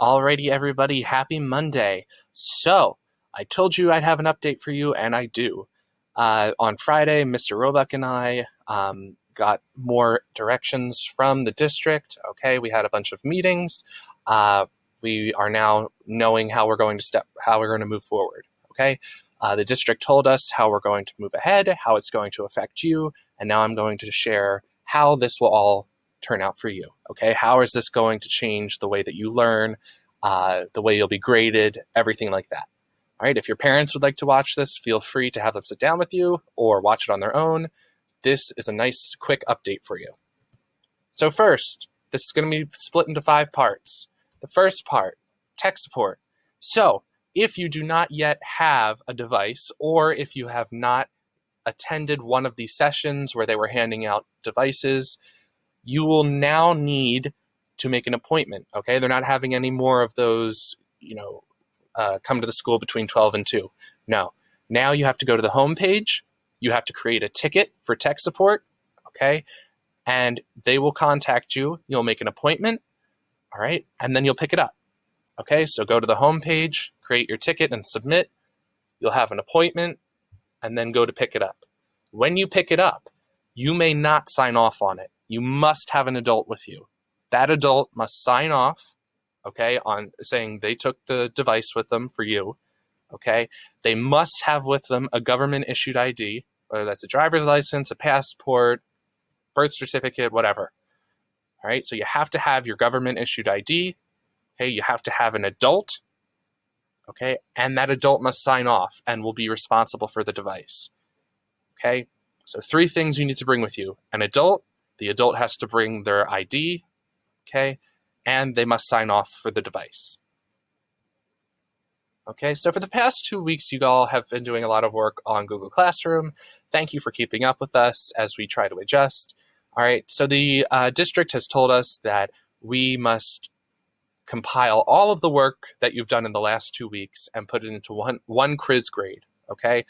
Alrighty, everybody, happy Monday. So, I told you I'd have an update for you, and I do. On Friday, Mr. Roebuck and I got more directions from the district. Okay, we had a bunch of meetings. We are now knowing how we're going to move forward. Okay, the district told us how we're going to move ahead, how it's going to affect you, and now I'm going to share how this will all turn out for you. Okay, how is this going to change the way that you learn, the way you'll be graded, everything like that. All right, if your parents would like to watch this, feel free to have them sit down with you or watch it on their own. This is a nice quick update for you. So first, this is going to be split into 5 parts. The first part, tech support. So if you do not yet have a device, or if you have not attended one of these sessions where they were handing out devices, you will now need to make an appointment, okay? They're not having any more of those, come to the school between 12 and 2. No. Now you have to go to the homepage. You have to create a ticket for tech support, okay? And they will contact you. You'll make an appointment, all right? And then you'll pick it up, okay? So go to the homepage, create your ticket, and submit. You'll have an appointment, and then go to pick it up. When you pick it up, you may not sign off on it. You must have an adult with you. That adult must sign off, okay, on saying they took the device with them for you, okay? They must have with them a government-issued ID, whether that's a driver's license, a passport, birth certificate, whatever. All right, so you have to have your government-issued ID, okay? You have to have an adult, okay? And that adult must sign off and will be responsible for the device, okay? So 3 things you need to bring with you. An adult, the adult has to bring their ID, okay? And they must sign off for the device. Okay, so for the past 2 weeks, you all have been doing a lot of work on Google Classroom. Thank you for keeping up with us as we try to adjust. All right, so the district has told us that we must compile all of the work that you've done in the last 2 weeks and put it into one quiz grade, okay?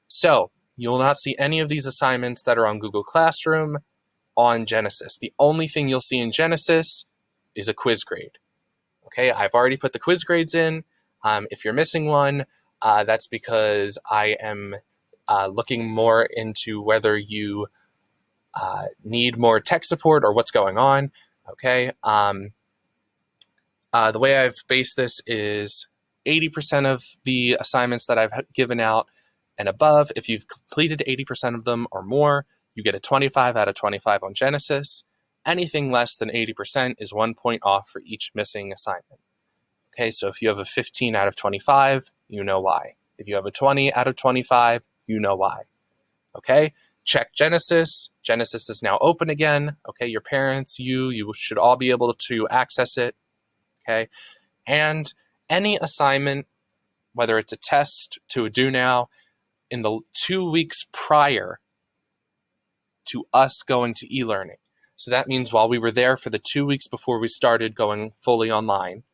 So you will not see any of these assignments that are on Google Classroom on Genesis. The only thing you'll see in Genesis is a quiz grade. Okay, I've already put the quiz grades in. If you're missing one, that's because I am looking more into whether you need more tech support or what's going on. Okay, the way I've based this is 80% of the assignments that I've given out and above. If you've completed 80% of them or more, you get a 25 out of 25 on Genesis. Anything less than 80% is 1 point off for each missing assignment. Okay, so if you have a 15 out of 25, you know why. If you have a 20 out of 25, you know why. Okay, check Genesis. Genesis is now open again. Okay, your parents, you should all be able to access it. Okay, and any assignment, whether it's a test to a do now, in the 2 weeks prior to us going to e-learning. So that means while we were there for the 2 weeks before we started going fully online,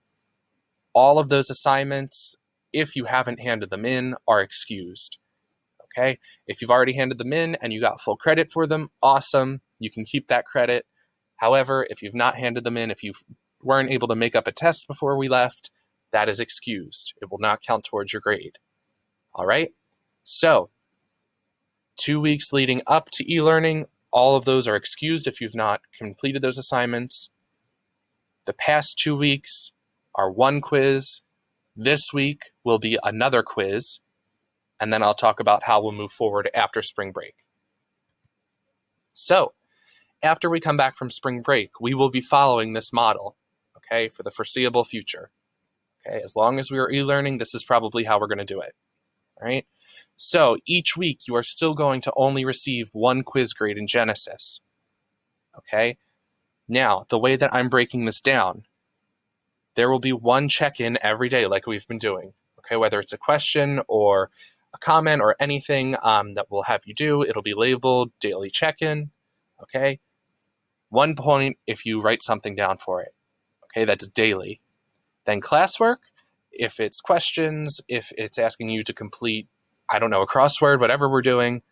all of those assignments, if you haven't handed them in, are excused. Okay? If you've already handed them in and you got full credit for them, awesome. You can keep that credit. However, if you've not handed them in, if you weren't able to make up a test before we left, that is excused. It will not count towards your grade. All right? So 2 weeks leading up to e-learning, all of those are excused if you've not completed those assignments. The past 2 weeks are one quiz. This week will be another quiz. And then I'll talk about how we'll move forward after spring break. So, after we come back from spring break, we will be following this model, okay, for the foreseeable future. Okay, as long as we are e-learning, this is probably how we're going to do it. All right? So each week you are still going to only receive one quiz grade in Genesis. Okay? Now, the way that I'm breaking this down, there will be one check-in every day like we've been doing. Okay, whether it's a question or a comment or anything that we'll have you do, it'll be labeled daily check-in. Okay? 1 point if you write something down for it. Okay, that's daily. Then classwork, if it's questions, if it's asking you to complete, I don't know, a crossword, whatever we're doing,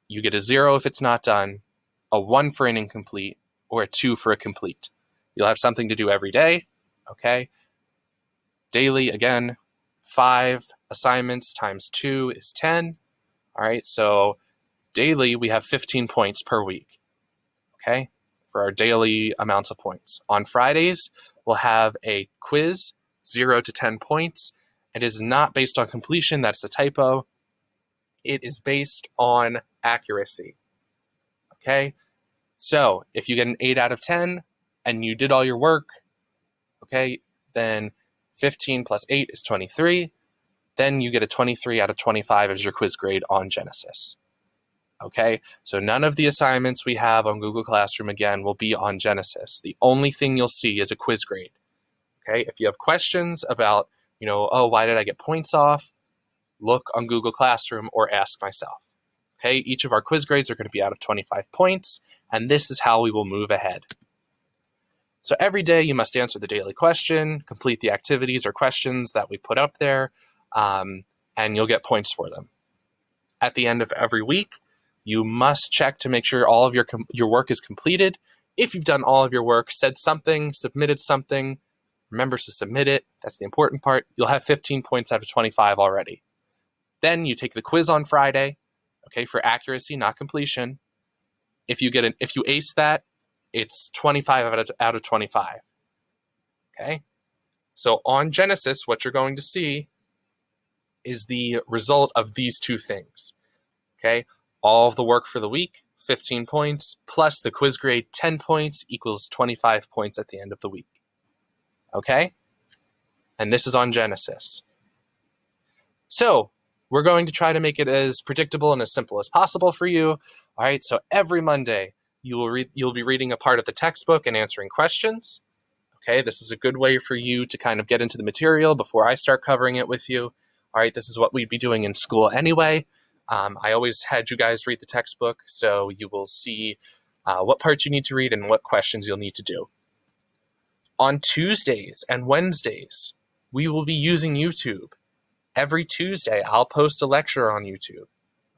you get a 0 if it's not done, a 1 for an incomplete, or a 2 for a complete. You'll have something to do every day, okay? daily, again, 5 assignments times 2 is 10. All right, so daily we have 15 points per week, okay, for our daily amounts of points. On Fridays, we'll have a quiz, 0 to 10 points. It is not based on completion, that's a typo. It is based on accuracy, okay? So if you get an 8 out of 10 and you did all your work, okay, then 15 plus 8 is 23. Then you get a 23 out of 25 as your quiz grade on Genesis. Okay, so none of the assignments we have on Google Classroom, again, will be on Genesis. The only thing you'll see is a quiz grade. Okay, if you have questions about, oh, why did I get points off? Look on Google Classroom or ask myself. Okay, each of our quiz grades are going to be out of 25 points, and this is how we will move ahead. So every day you must answer the daily question, complete the activities or questions that we put up there, and you'll get points for them. At the end of every week, you must check to make sure all of your work is completed. If you've done all of your work, said something, submitted something, remember to submit it. That's the important part. You'll have 15 points out of 25 already. Then you take the quiz on Friday, okay, for accuracy, not completion. If you ace that, it's 25 out of 25. Okay? So on Genesis, what you're going to see is the result of these two things. Okay? All of the work for the week, 15 points, plus the quiz grade, 10 points equals 25 points at the end of the week. Okay? And this is on Genesis. So we're going to try to make it as predictable and as simple as possible for you. All right, so every Monday, you'll be reading a part of the textbook and answering questions. Okay, this is a good way for you to kind of get into the material before I start covering it with you. All right, this is what we'd be doing in school anyway. I always had you guys read the textbook, so you will see what parts you need to read and what questions you'll need to do. On Tuesdays and Wednesdays, we will be using YouTube. Every Tuesday, I'll post a lecture on YouTube.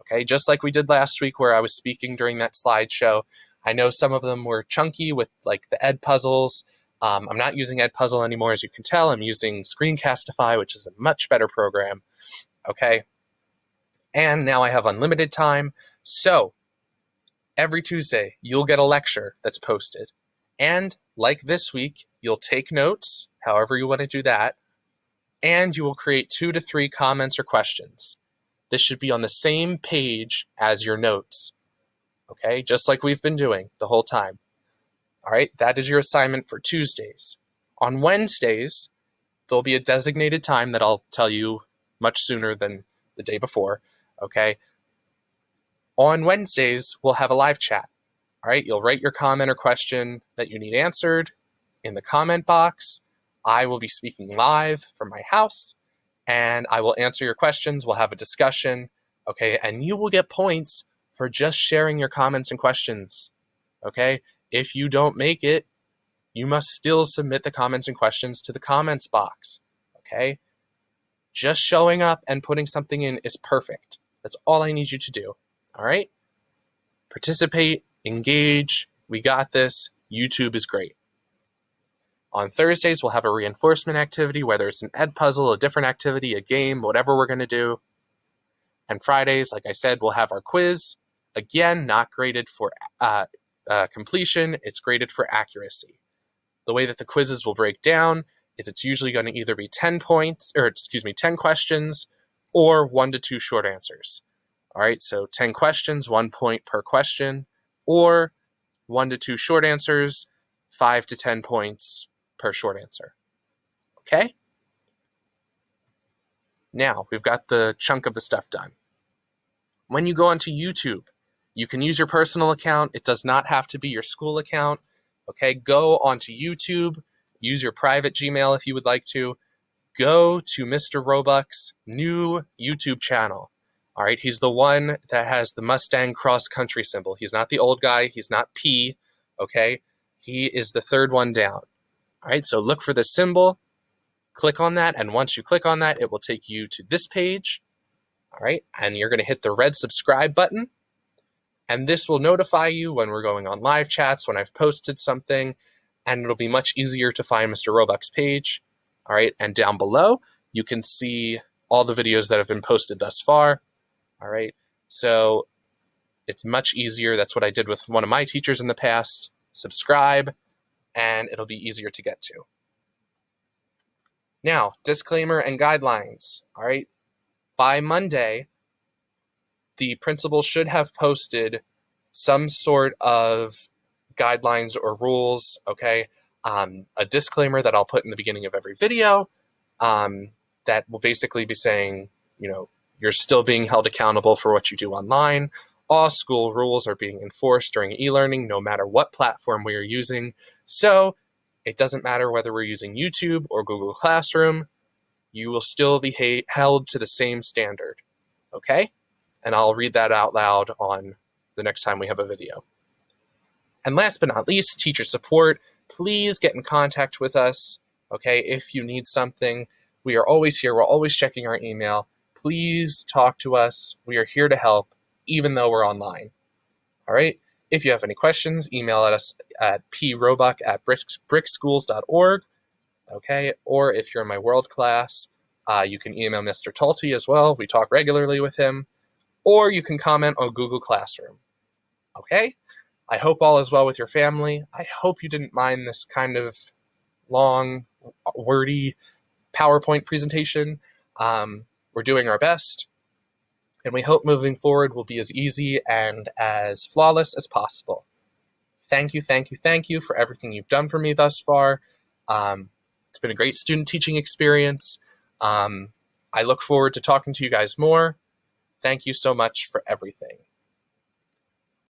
Okay, just like we did last week where I was speaking during that slideshow. I know some of them were chunky with like the Ed puzzles. I'm not using Ed Puzzle anymore, as you can tell. I'm using Screencastify, which is a much better program. Okay, and now I have unlimited time. So every Tuesday, you'll get a lecture that's posted. And like this week, you'll take notes, however you want to do that, and you will create 2 to 3 comments or questions. This should be on the same page as your notes, okay? Just like we've been doing the whole time. All right, that is your assignment for Tuesdays. On Wednesdays, there'll be a designated time that I'll tell you much sooner than the day before, okay? On Wednesdays, we'll have a live chat. All right, you'll write your comment or question that you need answered in the comment box. I will be speaking live from my house, and I will answer your questions. We'll have a discussion, okay? And you will get points for just sharing your comments and questions, okay? If you don't make it, you must still submit the comments and questions to the comments box, okay? Just showing up and putting something in is perfect. That's all I need you to do, all right? Participate, engage, we got this. YouTube is great. On Thursdays, we'll have a reinforcement activity, whether it's an Ed puzzle, a different activity, a game, whatever we're going to do. And Fridays, like I said, we'll have our quiz. Again, not graded for completion, it's graded for accuracy. The way that the quizzes will break down is it's usually going to either be 10 questions or 1 to 2 short answers. All right, so 10 questions, 1 point per question, or 1 to 2 short answers, 5 to 10 points per short answer. Okay? Now, we've got the chunk of the stuff done. When you go onto YouTube, you can use your personal account. It does not have to be your school account. Okay, go onto YouTube, use your private Gmail if you would like to. Go to Mr. Roebuck's new YouTube channel. All right, he's the one that has the Mustang cross-country symbol. He's not the old guy. He's not P, okay? He is the third one down. All right, so look for the symbol, click on that, and once you click on that, it will take you to this page. All right, and you're going to hit the red subscribe button, and this will notify you when we're going on live chats, when I've posted something, and it'll be much easier to find Mr. Roebuck's page. All right, and down below, you can see all the videos that have been posted thus far. All right, so it's much easier. That's what I did with one of my teachers in the past. Subscribe, and it'll be easier to get to. Now, disclaimer and guidelines. All right, by Monday, the principal should have posted some sort of guidelines or rules, okay? A disclaimer that I'll put in the beginning of every video that will basically be saying, you're still being held accountable for what you do online. All school rules are being enforced during e-learning, no matter what platform we are using. So it doesn't matter whether we're using YouTube or Google Classroom, you will still be held to the same standard, okay? And I'll read that out loud on the next time we have a video. And last but not least, teacher support. Please get in contact with us, okay, if you need something. We are always here. We're always checking our email. Please talk to us. We are here to help, even though we're online. All right? If you have any questions, email us at proebuck@brickschools.org, okay? Or if you're in my world class, you can email Mr. Talty as well. We talk regularly with him. Or you can comment on Google Classroom, okay? I hope all is well with your family. I hope you didn't mind this kind of long, wordy PowerPoint presentation. We're doing our best, and we hope moving forward will be as easy and as flawless as possible. Thank you, thank you, thank you for everything you've done for me thus far. It's been a great student teaching experience. I look forward to talking to you guys more. Thank you so much for everything.